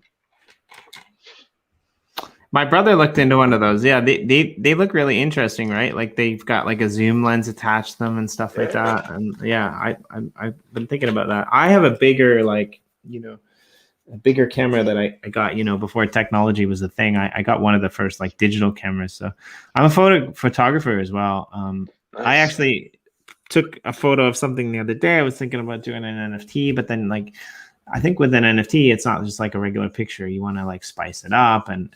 My brother looked into one of those. Yeah, they look really interesting, right? Like they've got like a zoom lens attached to them and stuff like that. And yeah, I've been thinking about that. I have a bigger a bigger camera that I got, before technology was a thing. I got one of the first digital cameras. So I'm a photographer as well. Nice. I actually took a photo of something the other day. I was thinking about doing an NFT, but then like I think with an NFT, it's not just like a regular picture. You want to like spice it up and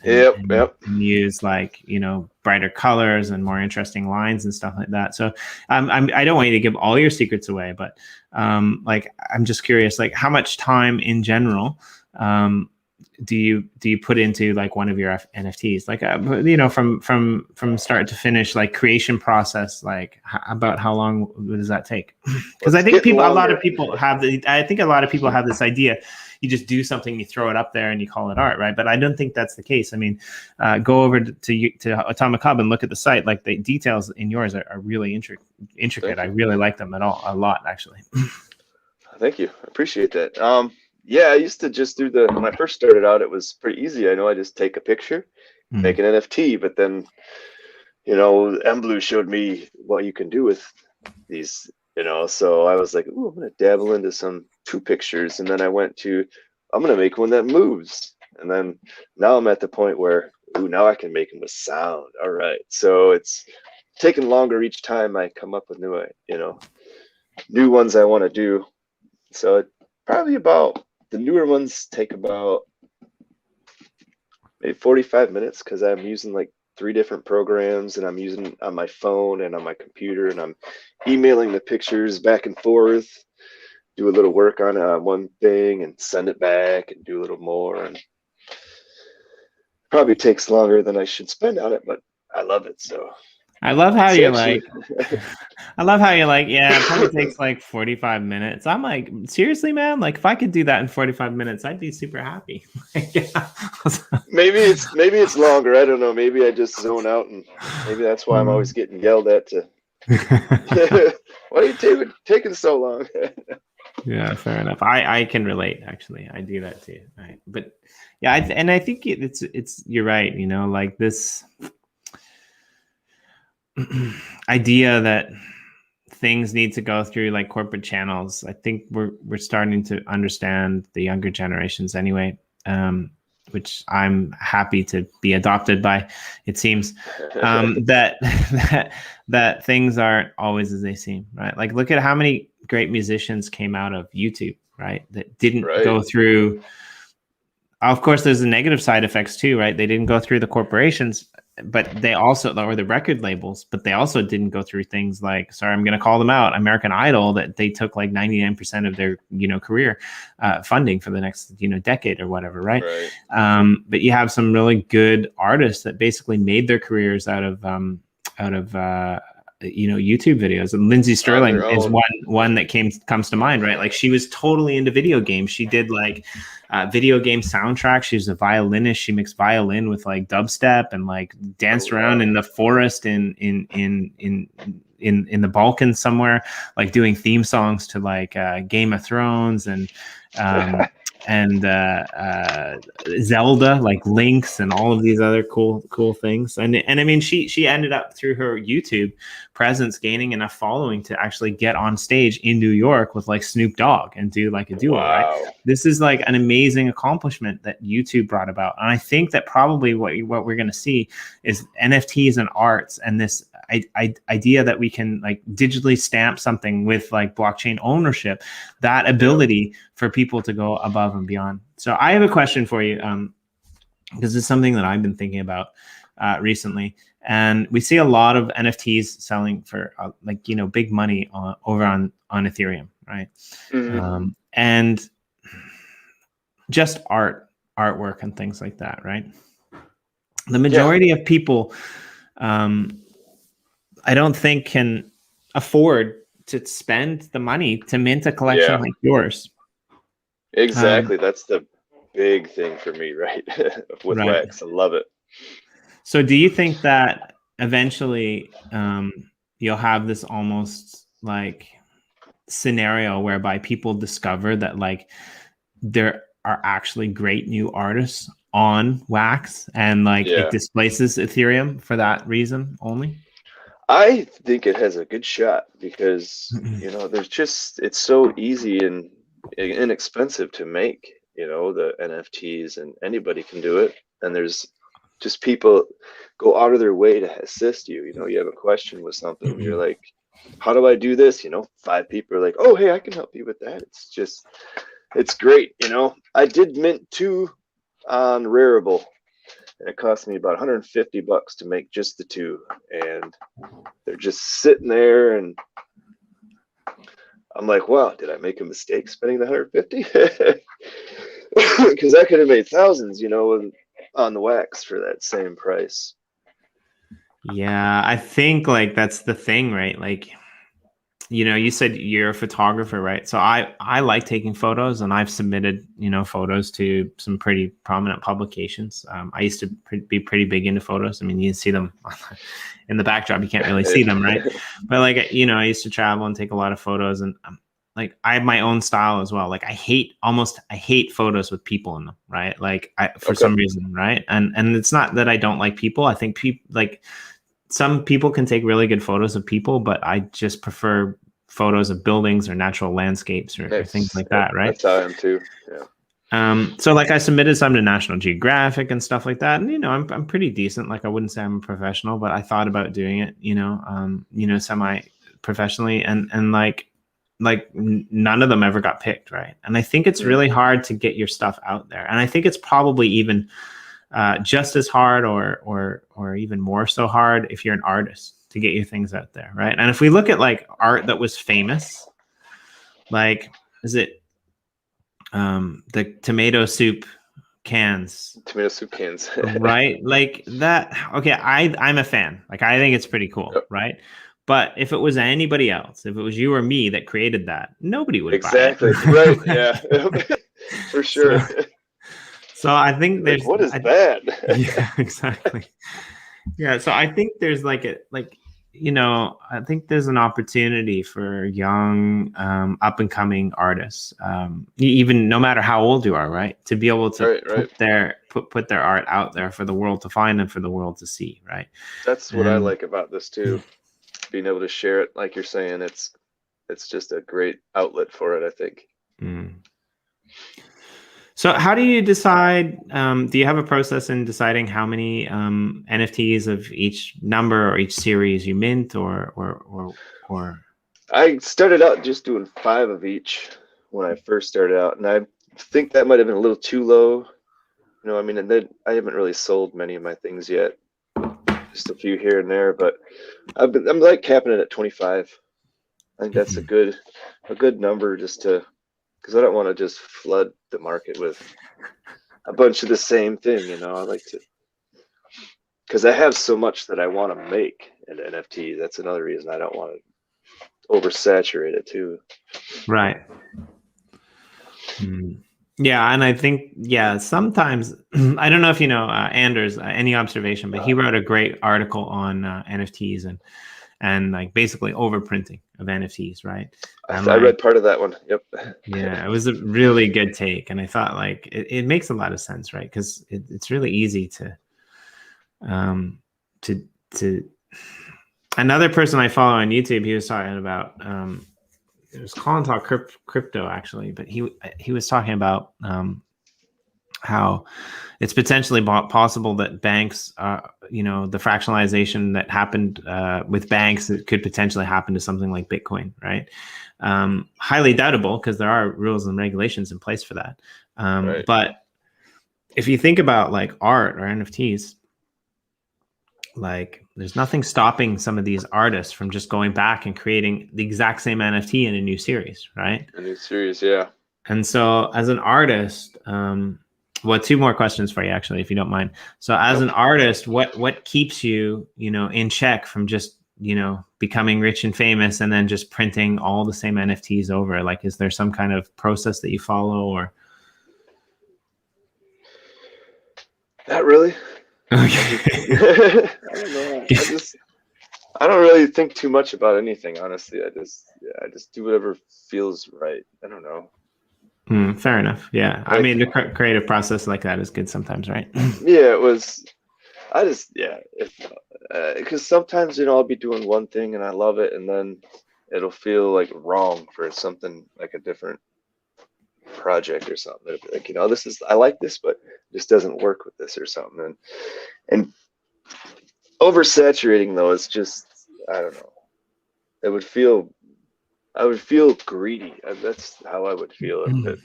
use like, you know, brighter colors and more interesting lines and stuff like that. So I don't want you to give all your secrets away, but like I'm just curious, like how much time in general do you put into like one of your NFTs, like you know, from start to finish, like creation process, like about how long does that take? Because I think a lot of people have this idea, you just do something, you throw it up there and you call it art, right? But I don't think that's the case. I mean, go over to Atomic Hub and look at the site. Like the details in yours are really intricate. I really like them a lot actually. Thank you, I appreciate that. Yeah, I used to just do when I first started out, it was pretty easy. I know I just take a picture, make an NFT, but then, you know, Emblue showed me what you can do with these, you know, so I was like, ooh, I'm going to dabble into some 2 pictures. And then I'm going to make one that moves. And then now I'm at the point where, ooh, now I can make them with sound. All right. So it's taking longer each time I come up with new ones I want to do. So it probably the newer ones take about maybe 45 minutes because I'm using like 3 different programs, and I'm using on my phone and on my computer, and I'm emailing the pictures back and forth, do a little work on one thing and send it back and do a little more. And probably takes longer than I should spend on it, but I love it. So I love how you're like, yeah, it probably takes like 45 minutes. I'm like, seriously, man? Like if I could do that in 45 minutes, I'd be super happy. Maybe it's longer. I don't know. Maybe I just zone out, and maybe that's why I'm always getting yelled at why are you taking so long? Yeah, fair enough. I can relate, actually. I do that too. Right. But yeah, I think it's you're right, you know, like this idea that things need to go through like corporate channels. I think we're starting to understand, the younger generations anyway, which I'm happy to be adopted by, it seems, that things aren't always as they seem, right? Like look at how many great musicians came out of YouTube, right? That didn't go through, of course, there's the negative side effects too, right? They didn't go through the corporations, but they also, or the record labels, but they also didn't go through things like, sorry, I'm going to call them out, American Idol, that they took like 99% of their, you know, career funding for the next, you know, decade or whatever, right? But you have some really good artists that basically made their careers out of you know, YouTube videos. And Lindsey Sterling is one that comes to mind, right? Like she was totally into video games. She did like video game soundtracks. She was a violinist. She mixed violin with like dubstep and like danced around in the forest in the Balkans somewhere, like doing theme songs to like Game of Thrones and Zelda, like Lynx and all of these other cool things. And I mean, she ended up through her YouTube presence gaining enough following to actually get on stage in New York with like Snoop Dogg and do like a duo, right? This is like an amazing accomplishment that YouTube brought about. And I think that probably what we're going to see is NFTs and arts, and this idea that we can like digitally stamp something with like blockchain ownership, that ability for people to go above and beyond. So I have a question for you, because it's something that I've been thinking about recently, and we see a lot of NFTs selling for like, you know, big money over on Ethereum, right? And just artwork and things like that, right? The majority of people, I don't think can afford to spend the money to mint a collection like yours. Exactly. That's the big thing for me, right? With Wax. I love it. So do you think that eventually you'll have this almost like scenario whereby people discover that like there are actually great new artists on Wax, and like it displaces Ethereum for that reason only? I think it has a good shot because, you know, it's so easy and inexpensive to make, you know, the NFTs, and anybody can do it. And there's just people go out of their way to assist you. You know, you have a question with something, you're like, how do I do this? You know, 5 people are like, oh, hey, I can help you with that. It's great. You know, I did mint 2 on Rarible, and it cost me about $150 to make just the 2, and they're just sitting there, and I'm like, wow, did I make a mistake spending the 150? Because I could have made thousands, you know, on the wax for that same price. Yeah, I think like that's the thing, right? Like, you know, you said you're a photographer, right? So I like taking photos, and I've submitted, you know, photos to some pretty prominent publications. I used to be pretty big into photos. I mean, you see them in the backdrop, you can't really see them, right? But like, you know, I used to travel and take a lot of photos, and like I have my own style as well. Like I hate photos with people in them, right? Like for some reason, right? And it's not that I don't like people. I think people like some people can take really good photos of people, but I just prefer photos of buildings or natural landscapes or things like that, right? That's how I am too. Yeah. So like I submitted some to National Geographic and stuff like that, and you know, I'm pretty decent. Like I wouldn't say I'm a professional, but I thought about doing it, you know, semi professionally, and like none of them ever got picked, right? And I think it's really hard to get your stuff out there, and I think it's probably even just as hard or even more so hard if you're an artist to get your things out there, right? And if we look at like art that was famous, like is it the tomato soup cans, right? Like that. Okay, I'm a fan. Like I think it's pretty cool, right? But if it was anybody else, if it was you or me that created that, nobody would buy it. Right? Yeah, for sure. So I think there's like, what is that? Yeah, exactly. Yeah, so I think there's you know, I think there's an opportunity for young up and coming artists, even no matter how old you are, right, to be able to put their art out there for the world to find and for the world to see, right? That's what I like about this too, being able to share it. Like you're saying, it's just a great outlet for it, I think. So how do you decide, do you have a process in deciding how many NFTs of each number or each series you mint or? I started out just doing 5 of each when I first started out, and I think that might have been a little too low. You know, I mean, and then I haven't really sold many of my things yet, just a few here and there, but I'm like capping it at 25. I think that's a good number, just to, because I don't want to just flood the market with a bunch of the same thing, you know. I like to, because I have so much that I want to make in NFT. That's another reason I don't want to oversaturate it too. Right. Yeah, and I think, sometimes, I don't know if you know Anders, any observation, but he wrote a great article on NFTs and like basically overprinting of NFTs, right? And I read part of that one. Yep. Yeah, it was a really good take, and I thought like it makes a lot of sense, right? Because it's really easy to another person I follow on YouTube, he was talking about it was Colin Talk Crypto actually, but he was talking about how it's potentially possible that banks, you know, the fractionalization that happened with banks, it could potentially happen to something like Bitcoin, right? Highly doubtable because there are rules and regulations in place for that. But if you think about like art or NFTs, like there's nothing stopping some of these artists from just going back and creating the exact same NFT in a new series, right? A new series, yeah. And so as an artist, well, 2 more questions for you, actually, if you don't mind. So as an artist, what keeps you, you know, in check from just, you know, becoming rich and famous and then just printing all the same NFTs over? Like, is there some kind of process that you follow or? Not really. Okay. I don't know. I don't really think too much about anything, honestly. I just do whatever feels right. I don't know. Fair enough. Yeah. Like, I mean, the creative process like that is good sometimes, right? Yeah, it was. I just, because sometimes, you know, I'll be doing one thing and I love it, and then it'll feel like wrong for something like a different project or something. It'd be like, I like this, but it just doesn't work with this or something. And oversaturating though, it's just, I don't know. I would feel greedy. That's how I would feel. I'm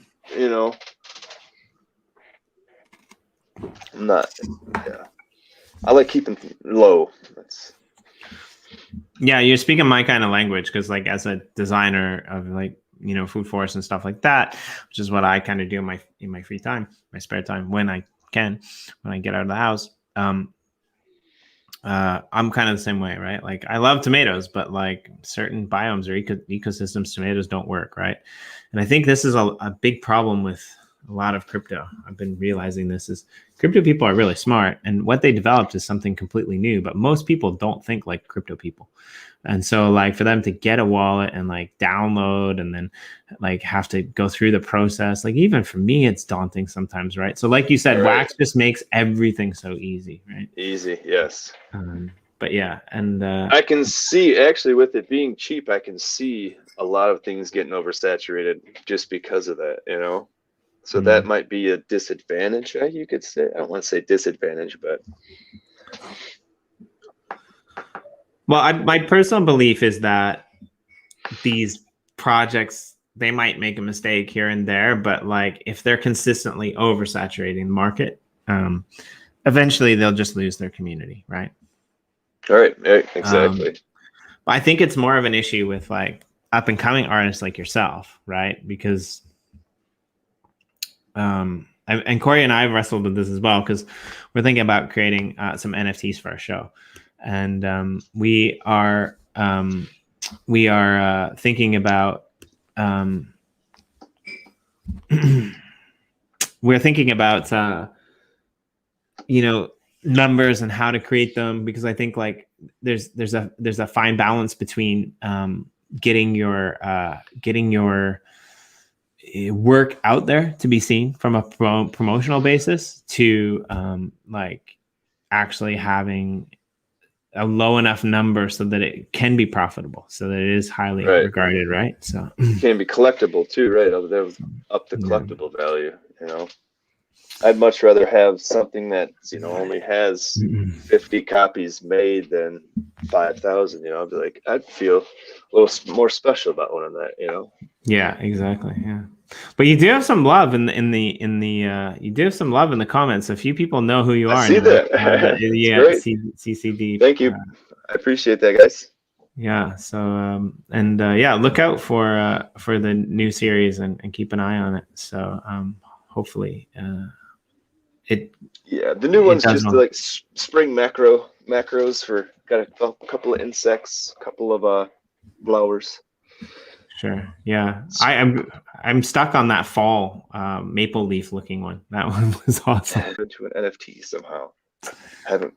not. Yeah, I like keeping low. Yeah, you're speaking my kind of language, because like as a designer of like food forests and stuff like that, which is what I kind of do in my free time, my spare time, when I get out of the house. I'm kind of the same way, right? Like I love tomatoes, but like certain biomes or ecosystems, tomatoes don't work, right? And I think this is a big problem with a lot of crypto. I've been realizing this is crypto people are really smart, and what they developed is something completely new, but most people don't think like crypto people. And so like for them to get a wallet and like download and then like have to go through the process, like even for me, it's daunting sometimes, right? So like you said, Right. Wax just makes everything so easy, right? Easy, yes. But yeah, and I can see, actually, with it being cheap, I can see a lot of things getting oversaturated just because of that, So that might be a disadvantage, you could say. I don't want to say disadvantage, but. Well, my personal belief is that these projects, they might make a mistake here and there, but like if they're consistently oversaturating the market, eventually they'll just lose their community, right? All right, exactly. I think it's more of an issue with like up and coming artists like yourself, right? Because and Corey and I have wrestled with this as well, because we're thinking about creating some NFTs for our show, and we are thinking about we're thinking about numbers and how to create them, because I think like there's a fine balance between getting your work out there to be seen from a promotional basis to like actually having a low enough number so that it can be profitable, so that it is highly regarded, right? So it can be collectible too, right? Up the collectible value, I'd much rather have something that only has 50 copies made than 5,000. I'd be like, I'd feel a little more special about one of that. Yeah, exactly. Yeah, but you do have some love in the you do have some love in the comments. A few people know who you are. I see that. Yeah, great. CCD. Thank you. I appreciate that, guys. Yeah. So yeah, look out for the new series and keep an eye on it. So hopefully the new one's just like spring macros for got a couple of insects, a couple of flowers. Sure. Yeah. I'm stuck on that fall maple leaf looking one. That one was awesome. Into an NFT somehow. Haven't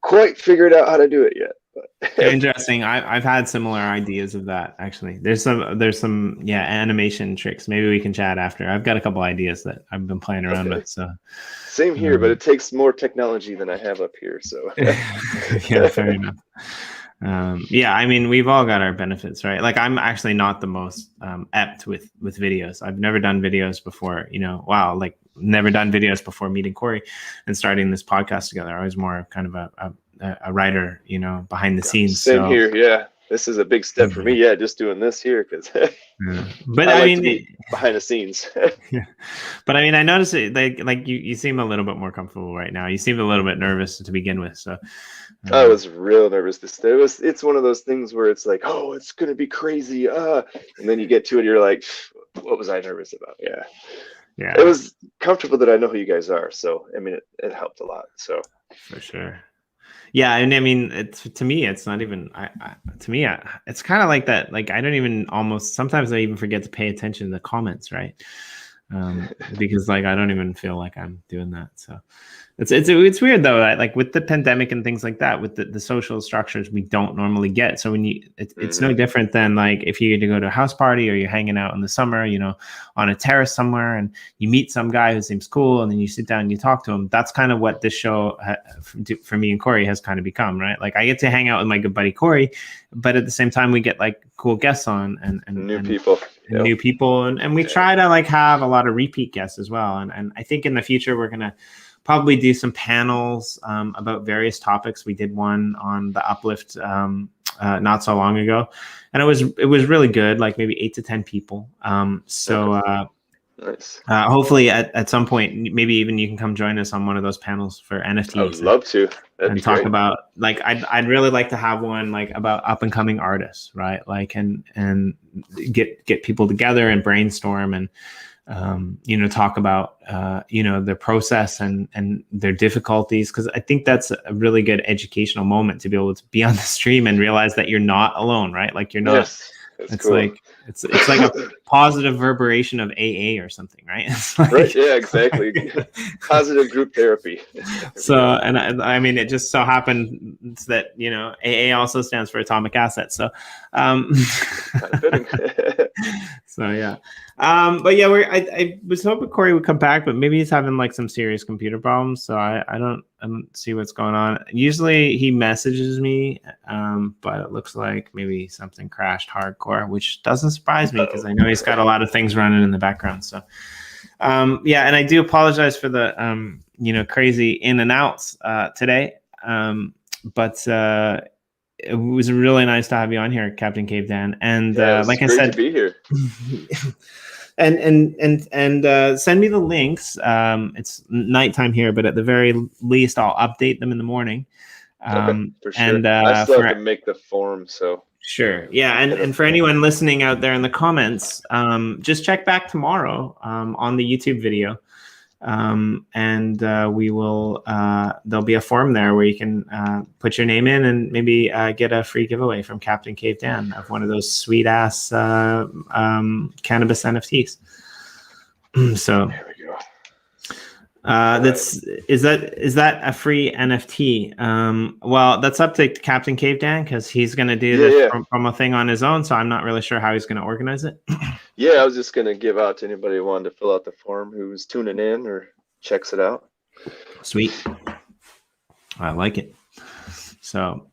quite figured out how to do it yet. But interesting. I've had similar ideas of that actually. There's some animation tricks. Maybe we can chat after. I've got a couple ideas that I've been playing around with. So same here, but it takes more technology than I have up here. So yeah, fair enough. I mean, we've all got our benefits, right? Like I'm actually not the most apt with videos. I've never done videos before, like never done videos before meeting Corey and starting this podcast together. I was more kind of a writer, behind the scenes. Same here. Yeah. This is a big step for me. Yeah. Just doing this here. But I mean, to be behind the scenes. Yeah. But I mean, I noticed it, like you seem a little bit more comfortable right now. You seemed a little bit nervous to begin with. So I was real nervous. It's one of those things where it's like, oh, it's going to be crazy. And then you get to it. You're like, what was I nervous about? Yeah. Yeah. It was comfortable that I know who you guys are. So, I mean, it helped a lot. So for sure. Yeah, and I mean, to me, it's not even. It's kind of like that. Like I don't even sometimes I even forget to pay attention to the comments, right? because like I don't even feel like I'm doing that. So it's weird though, right? Like with the pandemic and things like that, with the social structures we don't normally get. So when it's no different than like if you get to go to a house party or you're hanging out in the summer, you know, on a terrace somewhere, and you meet some guy who seems cool, and then you sit down and you talk to him. That's kind of what this show for me and Corey has kind of become, right? Like I get to hang out with my good buddy Corey, but at the same time we get like cool guests on and new people. Yep. New people, and we try to like have a lot of repeat guests as well. And I think in the future we're gonna probably do some panels about various topics. We did one on the uplift not so long ago, and it was really good, like maybe 8 to 10 people. Nice. Hopefully at some point, maybe even you can come join us on one of those panels for NFTs. I would love to. And talk about, like, I'd really like to have one like about up and coming artists, right? Like, and get people together and brainstorm and you know, talk about you know, their process and their difficulties, because I think that's a really good educational moment to be able to be on the stream and realize that you're not alone, right? Like you're not. Yes, it's cool. like it's like a positive reverberation of AA or something, right? It's like, right? Yeah, exactly. Positive group therapy. So, and I mean, it just so happened that, you know, AA also stands for atomic assets. So, so yeah. But yeah, I was hoping Corey would come back, but maybe he's having like some serious computer problems. So I don't see what's going on. Usually he messages me, but it looks like maybe something crashed hardcore, which doesn't surprise me because I know he's got a lot of things running in the background. So, yeah, and I do apologize for the you know, crazy in and outs today. But it was really nice to have you on here, Captain CaveDann. And like I said, to be here. and send me the links. It's nighttime here, but at the very least, I'll update them in the morning. Okay, for sure. And I still have to make the form, so. Sure. Yeah. And for anyone listening out there in the comments, just check back tomorrow on the YouTube video. And we will, there'll be a form there where you can put your name in and maybe get a free giveaway from CaptainCaveDann of one of those sweet ass cannabis NFTs. So there we go. is that a free NFT? Well, that's up to Captain CaveDann because he's going to do this promo thing on his own. So I'm not really sure how he's going to organize it. Yeah, I was just going to give out to anybody who wanted to fill out the form who's tuning in or checks it out. Sweet. I like it. So,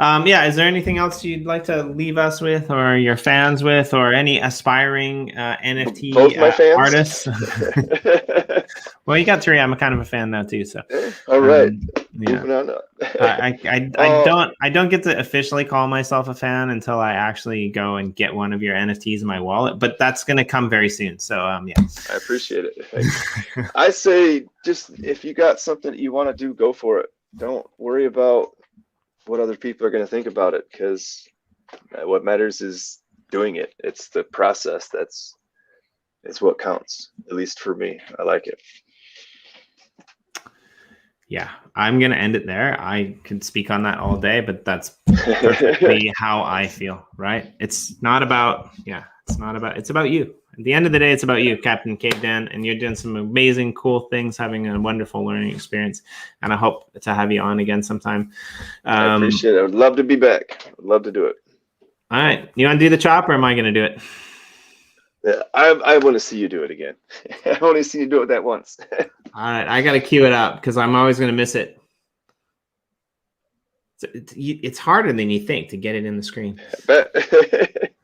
yeah, is there anything else you'd like to leave us with or your fans with or any aspiring NFT artists? Well, you got 3. I'm a kind of a fan now too. So, all right. Yeah. Moving on. I don't get to officially call myself a fan until I actually go and get one of your NFTs in my wallet, but that's going to come very soon. So, yeah. I appreciate it. I say just if you got something that you want to do, go for it. Don't worry about what other people are going to think about it, because what matters is doing it. It's the process it's what counts, at least for me. I like it. Yeah, I'm going to end it there. I could speak on that all day, but that's perfectly how I feel, right? It's about you. At the end of the day, it's about you, Captain CaveDann, and you're doing some amazing, cool things, having a wonderful learning experience. And I hope to have you on again sometime. I appreciate it. I would love to be back. I'd love to do it. All right. You want to do the chop, or am I going to do it? Yeah, I want to see you do it again. I want to see you do it that once. All right. I got to cue it up because I'm always going to miss it. It's harder than you think to get it in the screen. I bet.